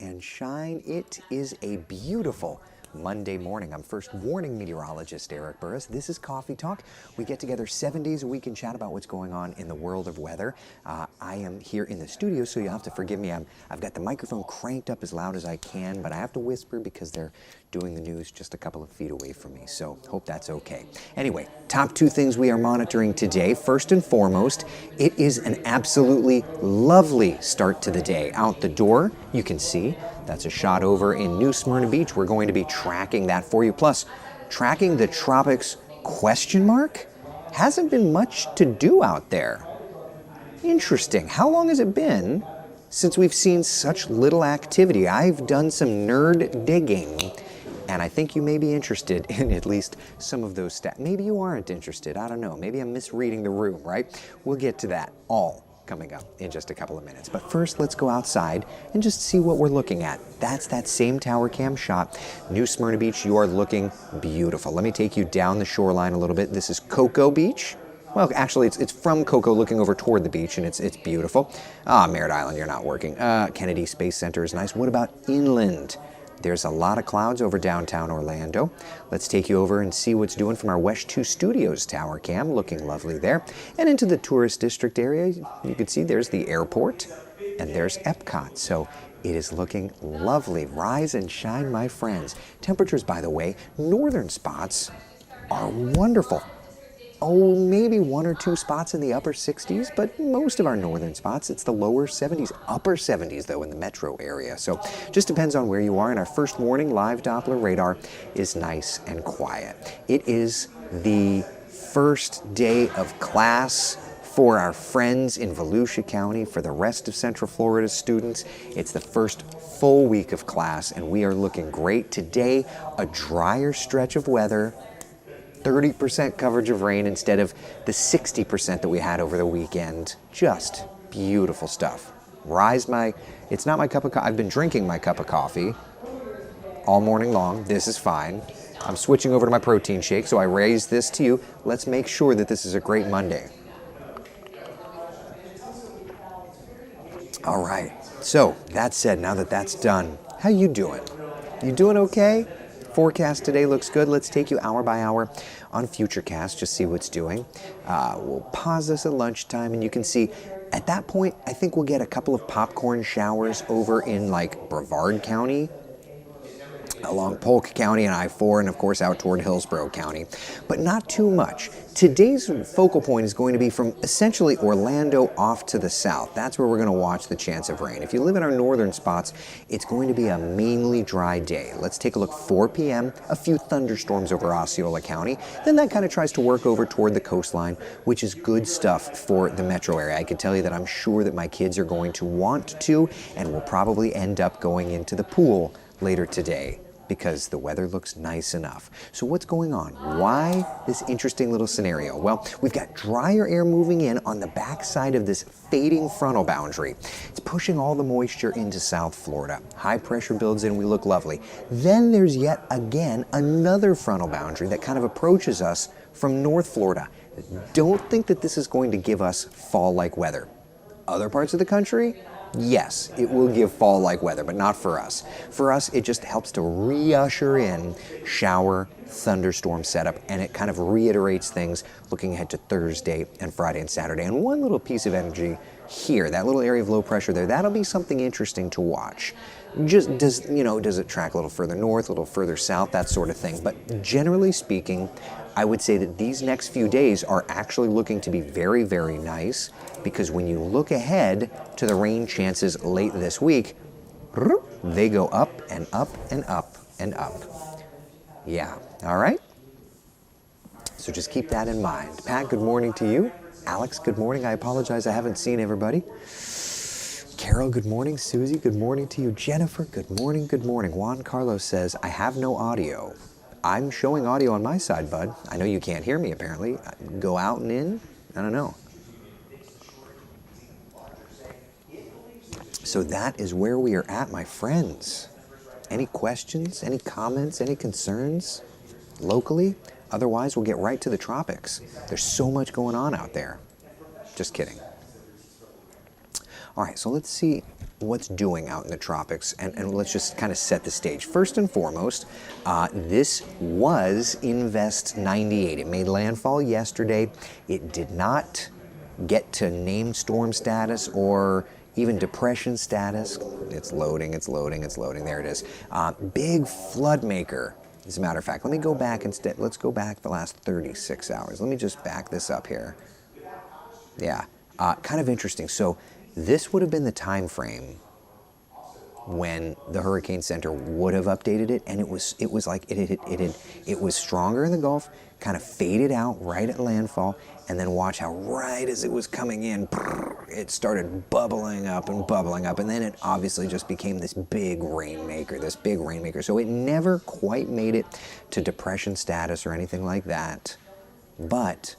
And shine. It is a beautiful Monday morning. I'm first warning meteorologist Eric Burris. This is Coffee Talk. We get together 7 days a week and chat about what's going on in the world of weather. I am here in the studio, so you'll have to forgive me. I've got the microphone cranked up as loud as I can, but I have to whisper because they're doing the news just a couple of feet away from me, so hope that's okay. Anyway, top two things we are monitoring today. First and foremost, it is an absolutely lovely start to the day. Out the door, you can see that's a shot over in New Smyrna Beach. We're going to be tracking that for you. Plus, tracking the tropics ? Hasn't been much to do out there. Interesting. How long has it been since we've seen such little activity? I've done some nerd digging, and I think you may be interested in at least some of those stats. Maybe you aren't interested. I don't know. Maybe I'm misreading the room, right? We'll get to that all coming up in just a couple of minutes. But first, let's go outside and just see what we're looking at. That's that same tower cam shot. New Smyrna Beach, you are looking beautiful. Let me take you down the shoreline a little bit. This is Cocoa Beach. Well, actually, it's from Cocoa looking over toward the beach, and it's beautiful. Merritt Island, you're not working. Kennedy Space Center is nice. What about inland? There's a lot of clouds over downtown Orlando. Let's take you over and see what's doing from our West 2 Studios tower cam. Looking lovely there. And into the tourist district area, you can see there's the airport and there's Epcot. So it is looking lovely. Rise and shine, my friends. Temperatures, by the way, northern spots are wonderful. Oh, maybe one or two spots in the upper 60s, but most of our northern spots, it's the lower 70s, upper 70s, though, in the metro area. So just depends on where you are. And our first warning, live Doppler radar, is nice and quiet. It is the first day of class for our friends in Volusia County, for the rest of Central Florida students. It's the first full week of class, and we are looking great. Today, a drier stretch of weather. 30% coverage of rain instead of the 60% that we had over the weekend. Just beautiful stuff. It's not my cup of coffee. I've been drinking my cup of coffee all morning long. This is fine. I'm switching over to my protein shake, so I raise this to you. Let's make sure that this is a great Monday. All right. So that said, now that that's done, how you doing? You doing okay? Forecast today looks good. Let's take you hour by hour on Futurecast, just see what's doing. We'll pause this at lunchtime, and you can see at that point, I think we'll get a couple of popcorn showers over in like Brevard County, along Polk County and I-4, and of course out toward Hillsborough County, but not too much. Today's focal point is going to be from essentially Orlando off to the south. That's where we're going to watch the chance of rain. If you live in our northern spots, it's going to be a mainly dry day. Let's take a look. 4 p.m., a few thunderstorms over Osceola County. Then that kind of tries to work over toward the coastline, which is good stuff for the metro area. I can tell you that I'm sure that my kids are going to want to, and will probably end up going into the pool later today, because the weather looks nice enough. So what's going on? Why this interesting little scenario? Well, we've got drier air moving in on the backside of this fading frontal boundary. It's pushing all the moisture into South Florida. High pressure builds in, we look lovely. Then there's yet again another frontal boundary that kind of approaches us from North Florida. Don't think that this is going to give us fall-like weather. Other parts of the country, yes, it will give fall-like weather, but not for us. For us, it just helps to re-usher in shower, thunderstorm setup, and it kind of reiterates things looking ahead to Thursday and Friday and Saturday. And one little piece of energy here, that little area of low pressure there, that'll be something interesting to watch. Just does it track a little further north, a little further south, that sort of thing. But generally speaking, I would say that these next few days are actually looking to be very, very nice, because when you look ahead to the rain chances late this week, they go up and up and up and up. Yeah, all right? So just keep that in mind. Pat, good morning to you. Alex, good morning. I apologize, I haven't seen everybody. Carol, good morning. Susie, good morning to you. Jennifer, good morning, good morning. Juan Carlos says, I have no audio. I'm showing audio on my side, bud. I know you can't hear me, apparently. Go out and in? I don't know. So that is where we are at, my friends. Any questions, any comments, any concerns locally? Otherwise, we'll get right to the tropics. There's so much going on out there. Just kidding. All right, so let's see what's doing out in the tropics, and let's just kind of set the stage. First and foremost, this was Invest 98. It made landfall yesterday. It did not get to named storm status or even depression status. It's loading, it's loading, it's loading. There it is. Big flood maker. As a matter of fact, let me go back instead. Let's go back the last 36 hours. Let me just back this up here. Yeah, kind of interesting. So this would have been the time frame when the Hurricane Center would have updated it, and it was like it was stronger in the Gulf, kind of faded out right at landfall, and then watch how right as it was coming in, it started bubbling up, and then it obviously just became this big rainmaker. So it never quite made it to depression status or anything like that, but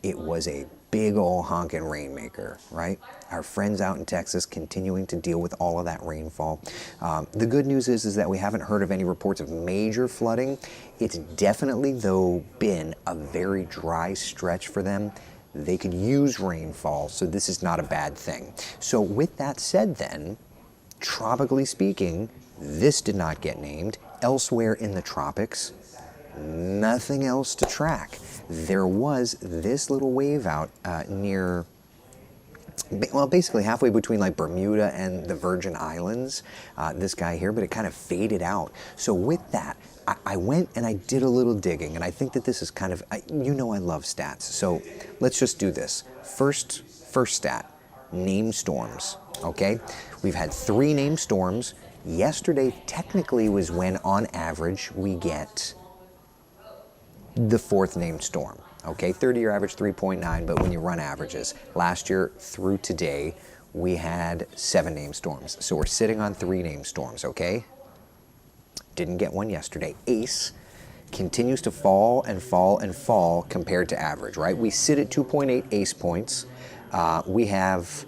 it was a big ol' honkin' rainmaker, right? Our friends out in Texas continuing to deal with all of that rainfall. The good news is that we haven't heard of any reports of major flooding. It's definitely, though, been a very dry stretch for them. They could use rainfall, so this is not a bad thing. So with that said then, tropically speaking, this did not get named. Elsewhere in the tropics, nothing else to track. There was this little wave out near, well, basically halfway between like Bermuda and the Virgin Islands, this guy here, but it kind of faded out. So with that, I went and I did a little digging, and I think that this is kind of, you know I love stats, so let's just do this. First stat, named storms, okay? We've had 3 named storms. Yesterday technically was when, on average, we get the 4th named storm, okay? 30-year average 3.9, but when you run averages, last year through today, we had 7 named storms. So we're sitting on 3 named storms, okay? Didn't get one yesterday. ACE continues to fall and fall and fall compared to average, right? We sit at 2.8 ACE points. We have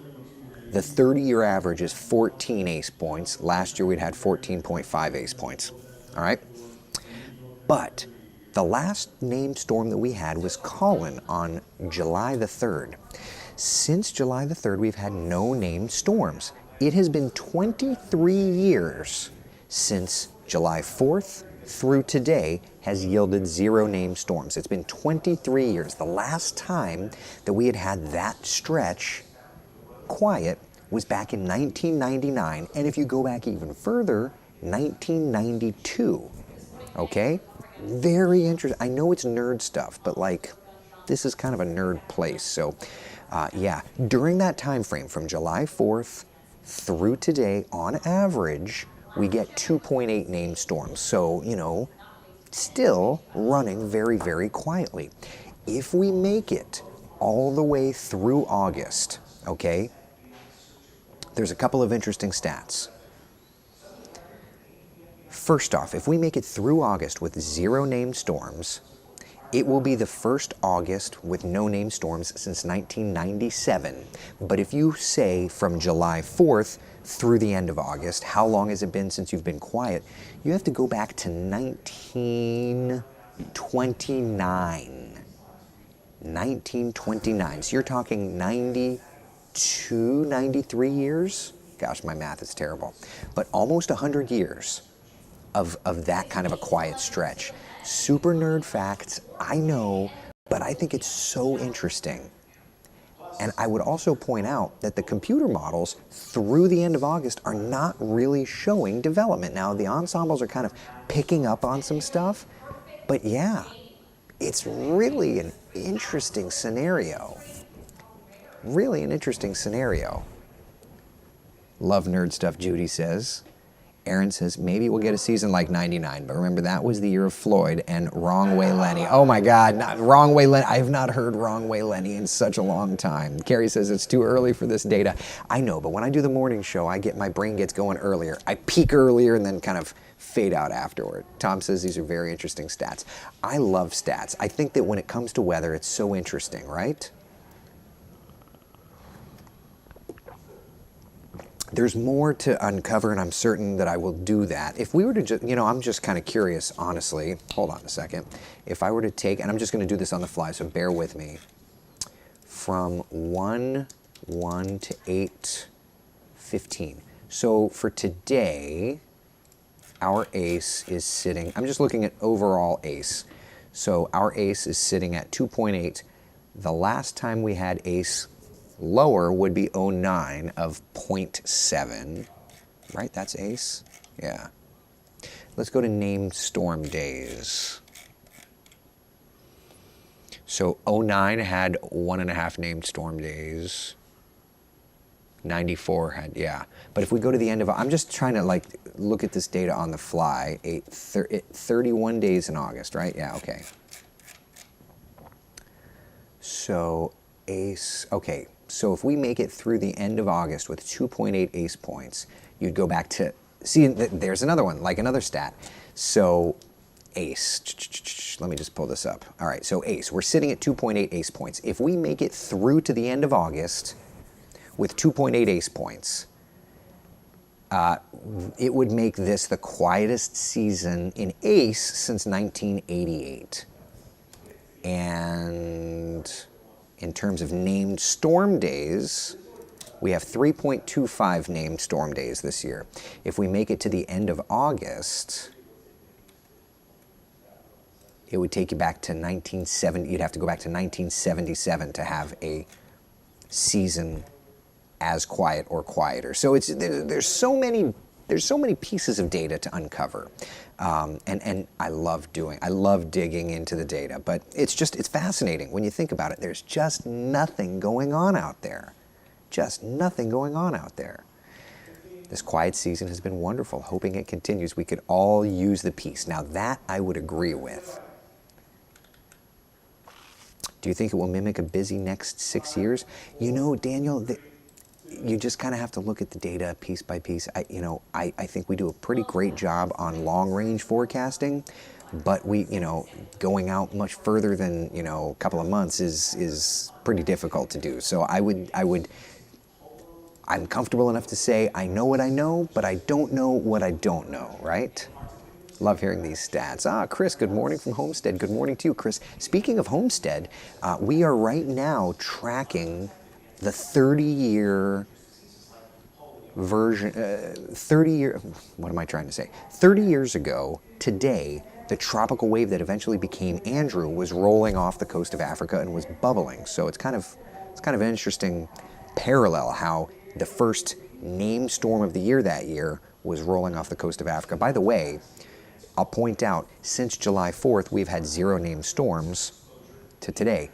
the 30-year average is 14 ACE points. Last year we'd had 14.5 ACE points, all right? But the last named storm that we had was Colin on July the 3rd. Since July the 3rd, we've had no named storms. It has been 23 years since July 4th through today has yielded 0 named storms. It's been 23 years. The last time that we had that stretch quiet was back in 1999, and if you go back even further, 1992, okay? Very interesting. I know it's nerd stuff, but like, this is kind of a nerd place. So, yeah, during that time frame from July 4th through today, on average, we get 2.8 named storms. So, you know, still running very, very quietly. If we make it all the way through August, okay, there's a couple of interesting stats. First off, if we make it through August with 0 named storms, it will be the first August with no named storms since 1997. But if you say from July 4th through the end of August, how long has it been since you've been quiet? You have to go back to 1929. 1929. So you're talking 92, 93 years? Gosh, my math is terrible. But almost 100 years of that kind of a quiet stretch. Super nerd facts, I know, but I think it's so interesting. And I would also point out that the computer models through the end of August are not really showing development. Now, the ensembles are kind of picking up on some stuff, but yeah, it's really an interesting scenario. Really an interesting scenario. Love nerd stuff, Judy says. Aaron says, maybe we'll get a season like 99, but remember that was the year of Floyd and Wrong Way Lenny. Oh my God, not Wrong Way Lenny. I have not heard Wrong Way Lenny in such a long time. Carrie says it's too early for this data. I know, but when I do the morning show, my brain gets going earlier. I peak earlier and then kind of fade out afterward. Tom says these are very interesting stats. I love stats. I think that when it comes to weather, it's so interesting, right? There's more to uncover, and I'm certain that I will do that. If we were to just, I'm just kind of curious, honestly. Hold on a second. If I were to take, and I'm just going to do this on the fly, so bear with me. From 1 to 8:15. So for today, our ACE is sitting, I'm just looking at overall ACE. So our ACE is sitting at 2.8. The last time we had ACE lower would be '09 of 0.7, right? That's ACE? Yeah. Let's go to named storm days. So '09 had 1.5 named storm days. 94 had, yeah. But if we go to the end of, I'm just trying to like look at this data on the fly. 31 days in August, right? Yeah, okay. So ACE, okay. So if we make it through the end of August with 2.8 ACE points, you'd go back to, see, there's another one, like another stat. So ACE, let me just pull this up. All right, so ACE, we're sitting at 2.8 ACE points. If we make it through to the end of August with 2.8 ACE points, it would make this the quietest season in ACE since 1988. And in terms of named storm days, we have 3.25 named storm days this year. If we make it to the end of August, it would take you back to 1970. You'd have to go back to 1977 to have a season as quiet or quieter. So it's there's so many pieces of data to uncover, and I love digging into the data. But it's fascinating when you think about it. There's just nothing going on out there, just nothing going on out there. This quiet season has been wonderful. Hoping it continues. We could all use the peace. Now that I would agree with. Do you think it will mimic a busy next 6 years? You know, Daniel, you just kind of have to look at the data piece by piece. I think we do a pretty great job on long-range forecasting, but going out much further than, a couple of months is pretty difficult to do. So I'm comfortable enough to say I know what I know, but I don't know what I don't know, right? Love hearing these stats. Chris, good morning from Homestead. Good morning to you, Chris. Speaking of Homestead, we are right now tracking the 30-year version, 30 years ago today, the tropical wave that eventually became Andrew was rolling off the coast of Africa and was bubbling. So it's kind of an interesting parallel how the first named storm of the year that year was rolling off the coast of Africa. By the way, I'll point out, since July 4th, we've had 0 named storms to today.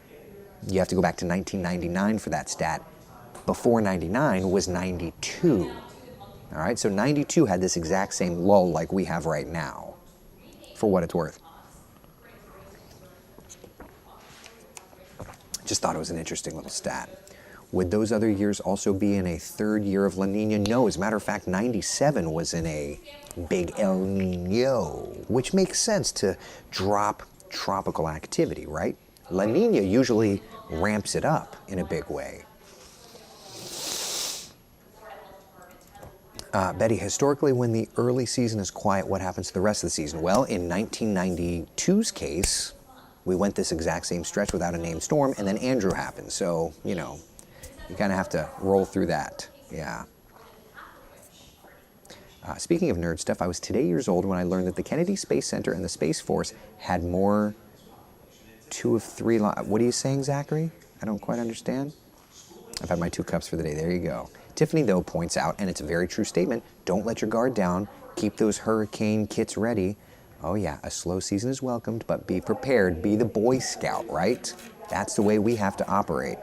You have to go back to 1999 for that stat. Before 99 was 92. All right, so 92 had this exact same lull like we have right now, for what it's worth. Just thought it was an interesting little stat. Would those other years also be in a third year of La Nina? No, as a matter of fact, 97 was in a big El Nino, which makes sense to drop tropical activity, right? La Nina usually ramps it up in a big way. Betty, historically, when the early season is quiet, what happens to the rest of the season? Well, in 1992's case, we went this exact same stretch without a named storm, and then Andrew happened. So, you kind of have to roll through that. Yeah. Speaking of nerd stuff, I was today years old when I learned that the Kennedy Space Center and the Space Force had more 2 of 3. What are you saying, Zachary? I don't quite understand. I've had my 2 cups for the day. There you go. Tiffany, though, points out, and it's a very true statement, don't let your guard down. Keep those hurricane kits ready. Oh, yeah, a slow season is welcomed, but be prepared. Be the Boy Scout, right? That's the way we have to operate.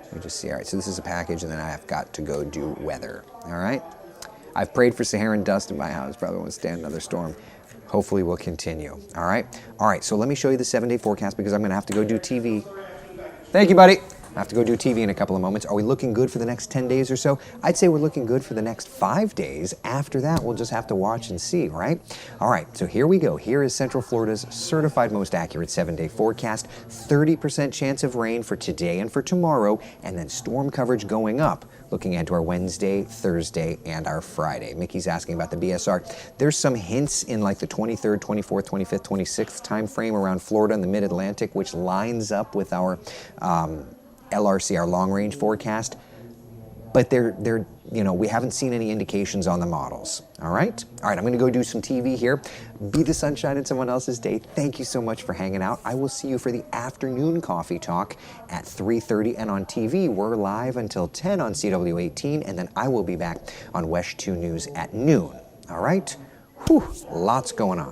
Let me just see. All right, so this is a package, and then I have got to go do weather. All right? I've prayed for Saharan dust in my house. Probably won't stand another storm. Hopefully we'll continue. All right? All right, so let me show you the 7-day forecast because I'm going to have to go do TV. Thank you, buddy. I have to go do TV in a couple of moments. Are we looking good for the next 10 days or so? I'd say we're looking good for the next 5 days. After that, we'll just have to watch and see, right? All right, so here we go. Here is Central Florida's certified most accurate 7-day forecast. 30% chance of rain for today and for tomorrow, and then storm coverage going up. Looking ahead to our Wednesday, Thursday, and our Friday. Mickey's asking about the BSR. There's some hints in like the 23rd, 24th, 25th, 26th time frame around Florida and the Mid-Atlantic, which lines up with our LRC, our long-range forecast. but we haven't seen any indications on the models. All right, I'm going to go do some TV here. Be the sunshine in someone else's day. Thank you so much for hanging out. I will see you for the afternoon coffee talk at 3:30, and on TV we're live until 10 on CW18, and then I will be back on WESH 2 News at noon. All right, lots going on.